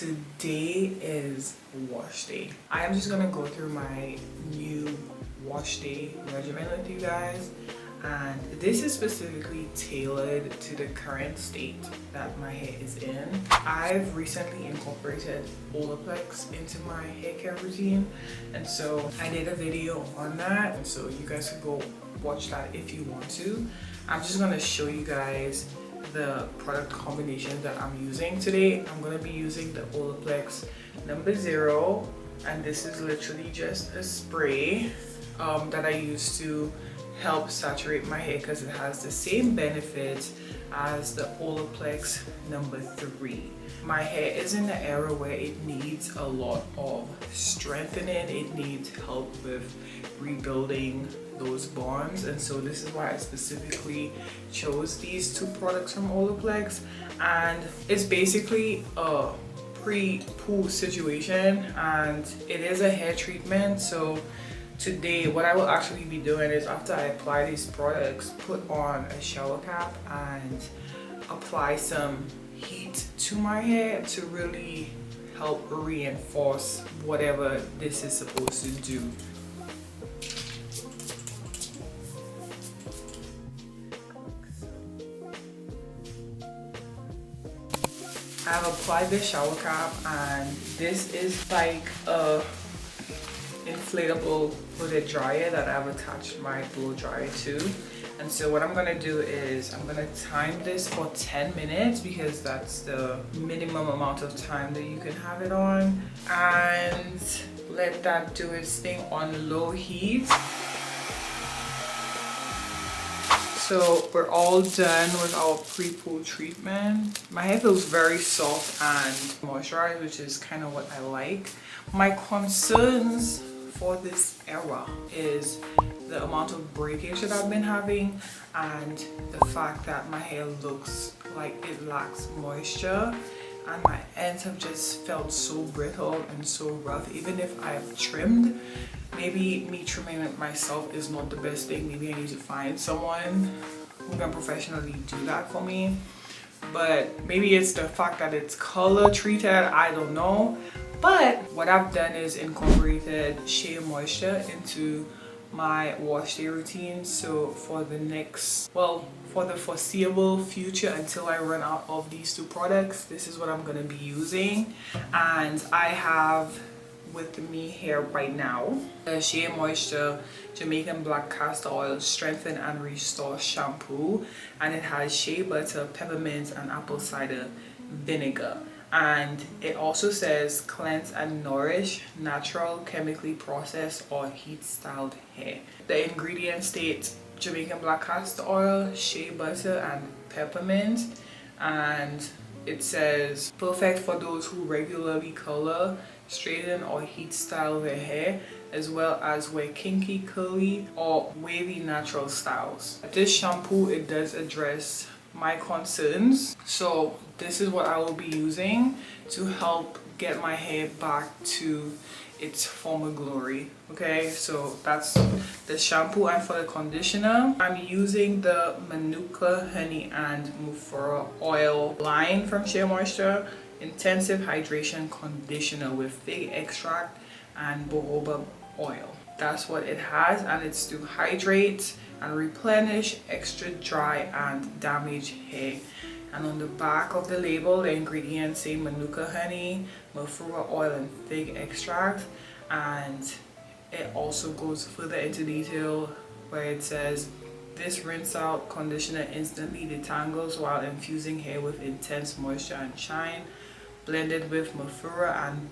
Today is wash day. I am just gonna go through my new wash day regimen with you guys, and this is specifically tailored to the current state that my hair is in. I've recently incorporated olaplex into my hair care routine, and so I did a video on that, and so you guys can go watch that if you want to. I'm just gonna show you guys the product combination that I'm using today. I'm going to be using the Olaplex number 0, and this is literally just a spray that I use to help saturate my hair because it has the same benefits as the Olaplex number 3. My hair is in the era where it needs a lot of strengthening. It needs help with rebuilding those bonds, and so this is why I specifically chose these two products from Olaplex. And it's basically a pre-poo situation, and it is a hair treatment. So today what I will actually be doing is, after I apply these products, put on a shower cap and apply some heat to my hair to really help reinforce whatever this is supposed to do. I've applied the shower cap, and this is like a inflatable hooded dryer that I've attached my blow dryer to. And so what I'm gonna do is I'm gonna time this for 10 minutes because that's the minimum amount of time that you can have it on, and let that do its thing on low heat. So we're all done with our pre-poo treatment. My hair feels very soft and moisturized, which is kind of what I like. My concerns for this era is the amount of breakage that I've been having, and the fact that my hair looks like it lacks moisture, and my ends have just felt so brittle and so rough. Even if I've trimmed, maybe me trimming it myself is not the best thing. Maybe I need to find someone who can professionally do that for me. But maybe it's the fact that it's color treated, I don't know. But what I've done is incorporated SheaMoisture into my wash day routine. So for the foreseeable future, until I run out of these two products, this is what I'm going to be using. And I have with me here right now the SheaMoisture Jamaican Black Castor Oil Strengthen and Restore Shampoo, and it has shea butter, peppermint, and apple cider vinegar. And it also says cleanse and nourish natural, chemically processed or heat styled hair. The ingredients state Jamaican black castor oil, shea butter, and peppermint. And it says perfect for those who regularly color, straighten, or heat style their hair, as well as wear kinky, curly, or wavy natural styles. This shampoo, it does address my concerns, so this is what I will be using to help get my hair back to its former glory. Okay, so that's the shampoo. And for the conditioner, I'm using the Manuka honey and Mafura oil line from SheaMoisture intensive hydration conditioner with fig extract and jojoba oil. That's what it has, and it's to hydrate and replenish extra dry and damaged hair. And on the back of the label, the ingredients say Manuka honey, Mafura oil, and fig extract. And it also goes further into detail where it says this rinse out conditioner instantly detangles while infusing hair with intense moisture and shine, blended with Mafura and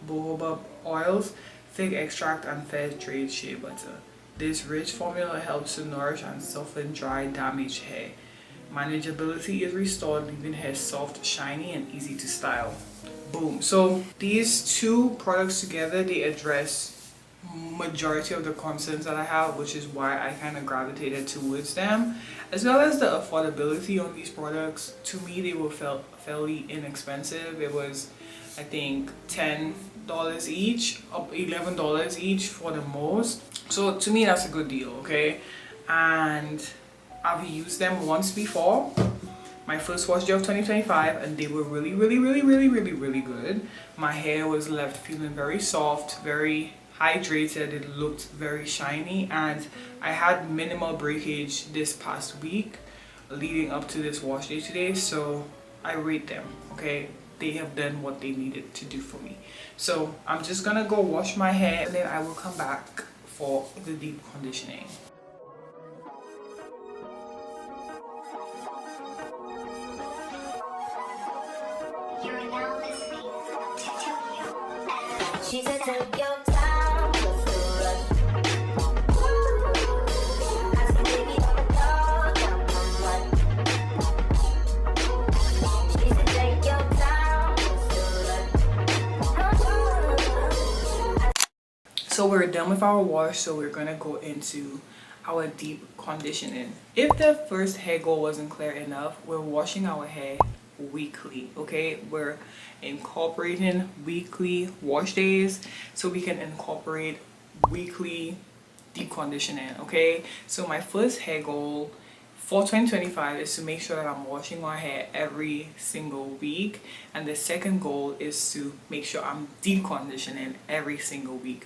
jojoba oils, fig extract, and fair trade shea butter. This rich formula helps to nourish and soften dry, damaged hair. Manageability is restored, leaving hair soft, shiny, and easy to style. Boom. So these two products together, they address majority of the concerns that I have, which is why I kind of gravitated towards them, as well as the affordability on these products. To me, they were fairly inexpensive. It was, I think, $10 each, up $11 each for the most. So to me, that's a good deal. Okay, and I've used them once before, my first wash day of 2025, and they were really good. My hair was left feeling very soft, very hydrated. It looked very shiny, and I had minimal breakage this past week leading up to this wash day today, so I rate them. Okay, they have done what they needed to do for me. So I'm just gonna go wash my hair, and then I will come back for the deep conditioning. She said take your time, what's the rush? I said baby don't come on. She said take your time, what's the rush? So we're done with our wash, so we're gonna go into our deep conditioning. If the first hair goal wasn't clear enough, we're washing our hair weekly. Okay, we're incorporating weekly wash days so we can incorporate weekly deep conditioning. Okay, so my first hair goal for 2025 is to make sure that I'm washing my hair every single week, and the second goal is to make sure I'm deep conditioning every single week,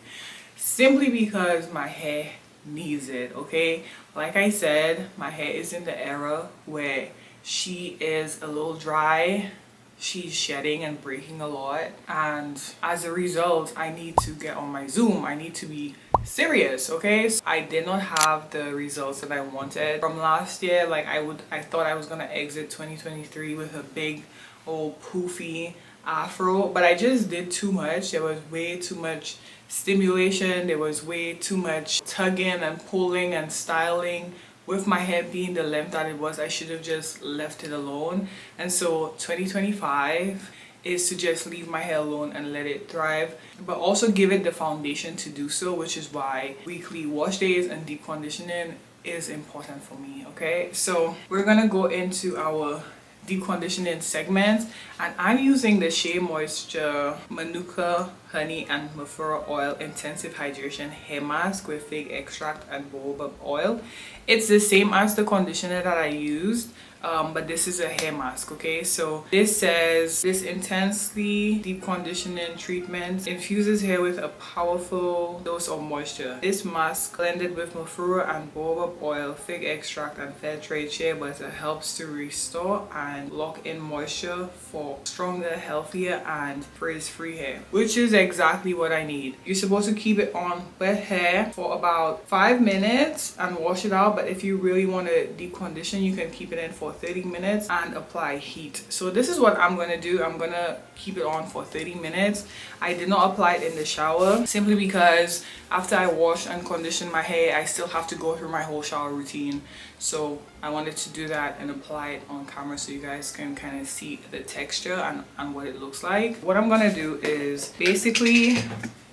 simply because my hair needs it. Okay, like I said, my hair is in the era where she is a little dry, she's shedding and breaking a lot, and as a result I need to get on my Zoom. I need to be serious. Okay, so I did not have the results that I wanted from last year. Like I thought I was gonna exit 2023 with a big old poofy afro, but I just did too much. There was way too much stimulation, there was way too much tugging and pulling and styling. With my hair being the length that it was, I should have just left it alone. And so 2025 is to just leave my hair alone and let it thrive, but also give it the foundation to do so, which is why weekly wash days and deep conditioning is important for me. Okay, so we're gonna go into our deep conditioning segment, and I'm using the SheaMoisture Manuka honey and Mafura oil intensive hydration hair mask with fig extract and baobab oil. It's the same as the conditioner that I used, but this is a hair mask. Okay, so this says this intensely deep conditioning treatment infuses hair with a powerful dose of moisture. This mask blended with Mafura and baobab oil, fig extract and fair trade shea butter helps to restore and lock in moisture for stronger, healthier and frizz-free hair, which is exactly what I need. You're supposed to keep it on wet hair for about 5 minutes and wash it out, but if you really want to deep condition, you can keep it in for 30 minutes and apply heat. So this is what I'm going to do. I'm going to keep it on for 30 minutes. I did not apply it in the shower simply because after I wash and condition my hair, I still have to go through my whole shower routine. So I wanted to do that and apply it on camera so you guys can kind of see the texture and what it looks like. What I'm gonna do is basically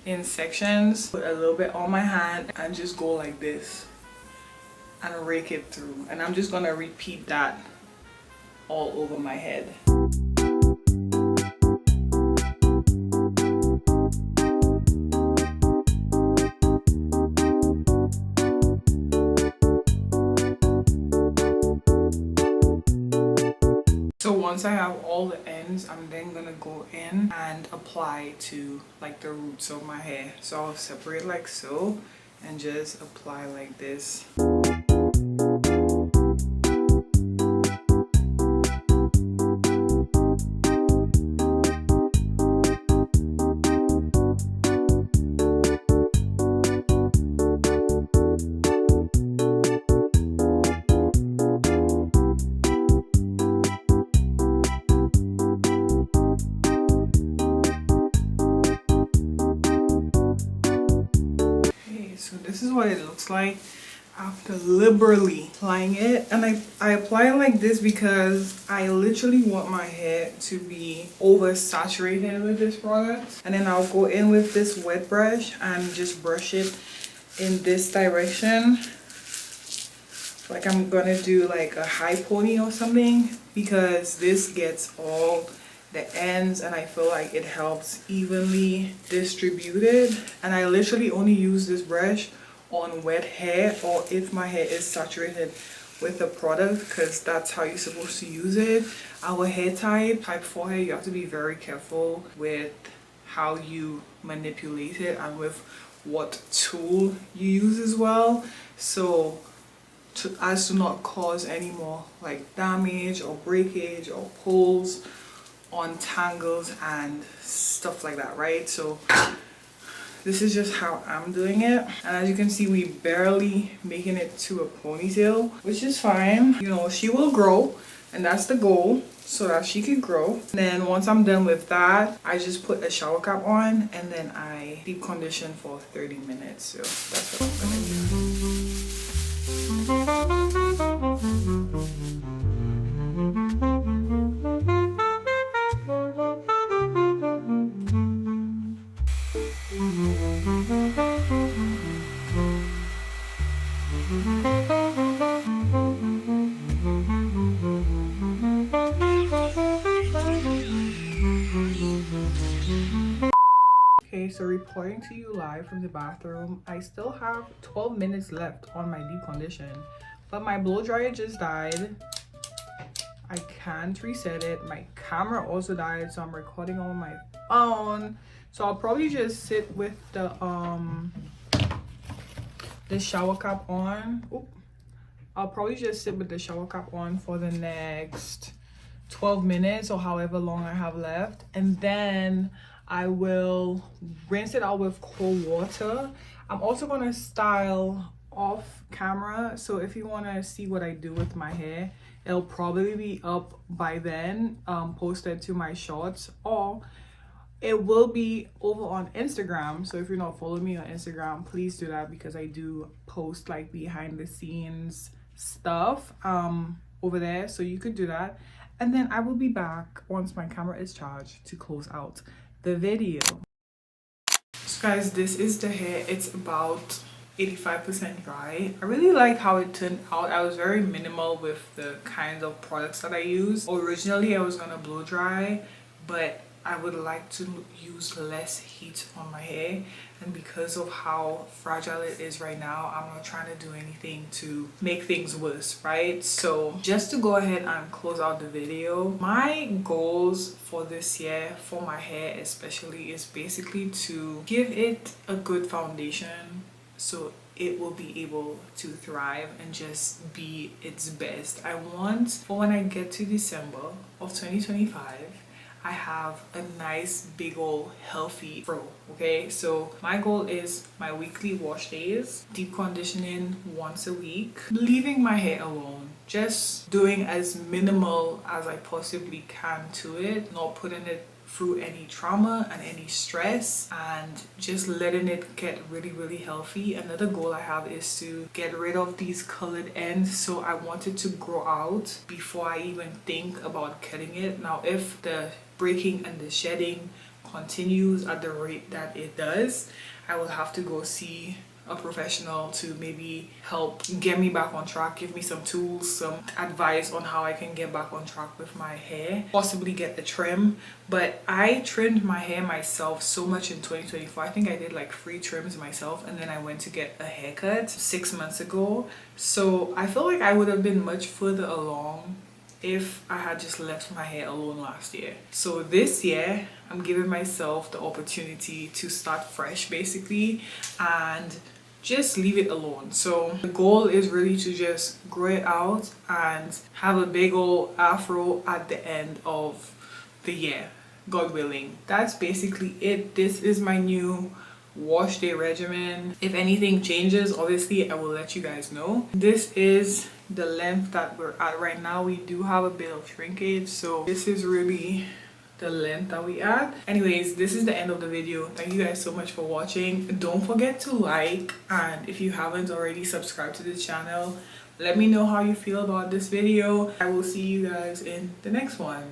in sections put a little bit on my hand and just go like this and rake it through, and I'm just gonna repeat that all over my head. So once I have all the ends, I'm then gonna go in and apply to like the roots of my hair. So I'll separate like so and just apply like this. So this is what it looks like after liberally applying it, and I apply it like this because I literally want my hair to be oversaturated with this product. And then I'll go in with this wet brush and just brush it in this direction, like I'm gonna do like a high pony or something, because this gets all the ends and I feel like it helps evenly distributed. And I literally only use this brush on wet hair or if my hair is saturated with the product because that's how you're supposed to use it. Our hair type 4 hair, you have to be very careful with how you manipulate it and with what tool you use as well, so as to not cause any more like damage or breakage or pulls on tangles and stuff like that, right? So this is just how I'm doing it, and as you can see, we barely making it to a ponytail, which is fine. You know, she will grow, and that's the goal, so that she can grow. And then once I'm done with that, I just put a shower cap on and then I deep condition for 30 minutes. So that's what I'm gonna do. Okay, so reporting to you live from the bathroom. I still have 12 minutes left on my deep condition, but my blow dryer just died. I can't reset it. My camera also died, so I'm recording on my phone. So I'll probably just sit with the shower cap on. Oop. I'll probably just sit with the shower cap on for the next 12 minutes or however long I have left, and then I will rinse it out with cold water. I'm also gonna style off camera, so if you want to see what I do with my hair, it'll probably be up by then, posted to my shorts, or it will be over on Instagram. So if you're not following me on Instagram, please do that, because I do post like behind the scenes stuff over there, so you could do that. And then I will be back once my camera is charged to close out the video. So guys, this is the hair. It's about 85% dry. I really like how it turned out. I was very minimal with the kinds of products that I use. Originally I was gonna blow dry, but I would like to use less heat on my hair, and because of how fragile it is right now, I'm not trying to do anything to make things worse, right? So just to go ahead and close out the video, my goals for this year for my hair especially is basically to give it a good foundation so it will be able to thrive and just be its best. I want, for when I get to December of 2025, I have a nice big old healthy fro. Okay, so my goal is my weekly wash days, deep conditioning once a week, leaving my hair alone, just doing as minimal as I possibly can to it, not putting it through any trauma and any stress, and just letting it get really healthy. Another goal I have is to get rid of these colored ends, so I want it to grow out before I even think about cutting it. Now if the breaking and the shedding continues at the rate that it does, I will have to go see a professional to maybe help get me back on track, give me some tools, some advice on how I can get back on track with my hair, possibly get a trim. But I trimmed my hair myself so much in 2024. I think I did like 3 trims myself, and then I went to get a haircut 6 months ago. So I feel like I would have been much further along if I had just left my hair alone last year. So this year I'm giving myself the opportunity to start fresh basically and just leave it alone. So the goal is really to just grow it out and have a big old afro at the end of the year, God willing. That's basically it. This is my new wash day regimen. If anything changes, obviously I will let you guys know. This is the length that we're at right now. We do have a bit of shrinkage, so this is really the length that we at. Anyways, this is the end of the video. Thank you guys so much for watching. Don't forget to like, and if you haven't already, subscribe to the channel. Let me know how you feel about this video. I will see you guys in the next one.